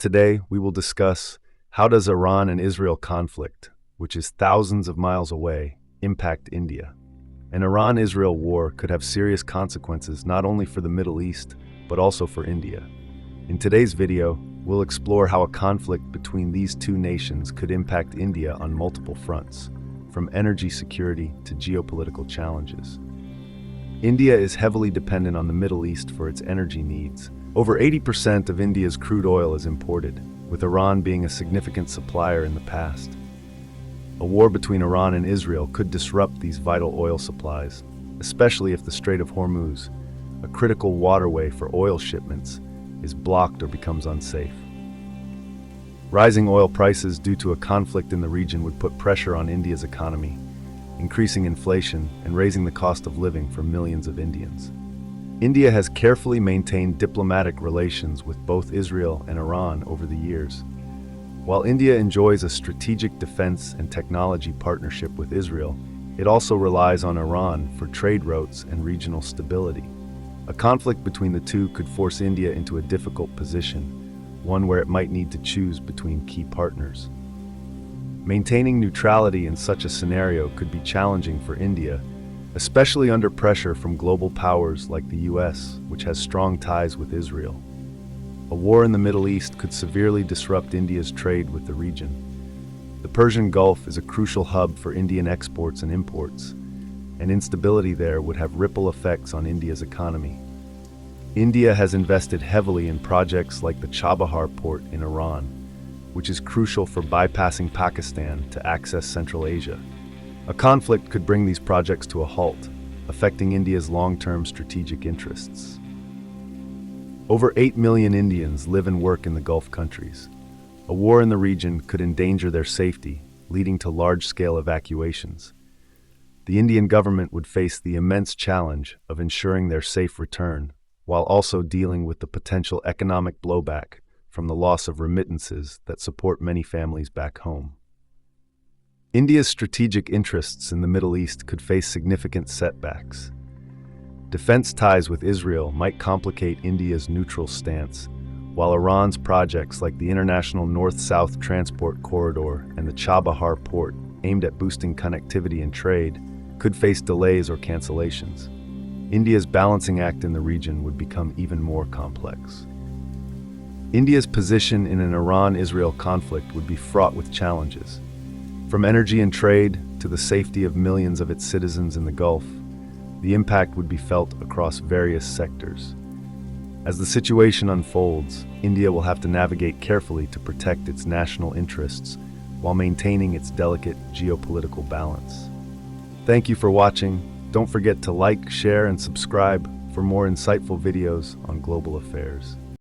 Today, we will discuss how does Iran and Israel conflict, which is thousands of miles away, impact India. An Iran-Israel war could have serious consequences not only for the Middle East, but also for India. In today's video, we'll explore how a conflict between these two nations could impact India on multiple fronts, from energy security to geopolitical challenges. India is heavily dependent on the Middle East for its energy needs. Over 80% of India's crude oil is imported, with Iran being a significant supplier in the past. A war between Iran and Israel could disrupt these vital oil supplies, especially if the Strait of Hormuz, a critical waterway for oil shipments, is blocked or becomes unsafe. Rising oil prices due to a conflict in the region would put pressure on India's economy, increasing inflation and raising the cost of living for millions of Indians. India has carefully maintained diplomatic relations with both Israel and Iran over the years. While India enjoys a strategic defense and technology partnership with Israel, it also relies on Iran for trade routes and regional stability. A conflict between the two could force India into a difficult position, one where it might need to choose between key partners. Maintaining neutrality in such a scenario could be challenging for India, especially under pressure from global powers like the US, which has strong ties with Israel. A war in the Middle East could severely disrupt India's trade with the region. The Persian Gulf is a crucial hub for Indian exports and imports, and instability there would have ripple effects on India's economy. India has invested heavily in projects like the Chabahar Port in Iran, which is crucial for bypassing Pakistan to access Central Asia. A conflict could bring these projects to a halt, affecting India's long-term strategic interests. Over 8 million Indians live and work in the Gulf countries. A war in the region could endanger their safety, leading to large-scale evacuations. The Indian government would face the immense challenge of ensuring their safe return, while also dealing with the potential economic blowback from the loss of remittances that support many families back home. India's strategic interests in the Middle East could face significant setbacks. Defense ties with Israel might complicate India's neutral stance, while Iran's projects like the International North-South Transport Corridor and the Chabahar Port, aimed at boosting connectivity and trade, could face delays or cancellations. India's balancing act in the region would become even more complex. India's position in an Iran-Israel conflict would be fraught with challenges. From energy and trade to the safety of millions of its citizens in the Gulf, the impact would be felt across various sectors. As the situation unfolds, India will have to navigate carefully to protect its national interests while maintaining its delicate geopolitical balance. Thank you for watching. Don't forget to like, share, and subscribe for more insightful videos on global affairs.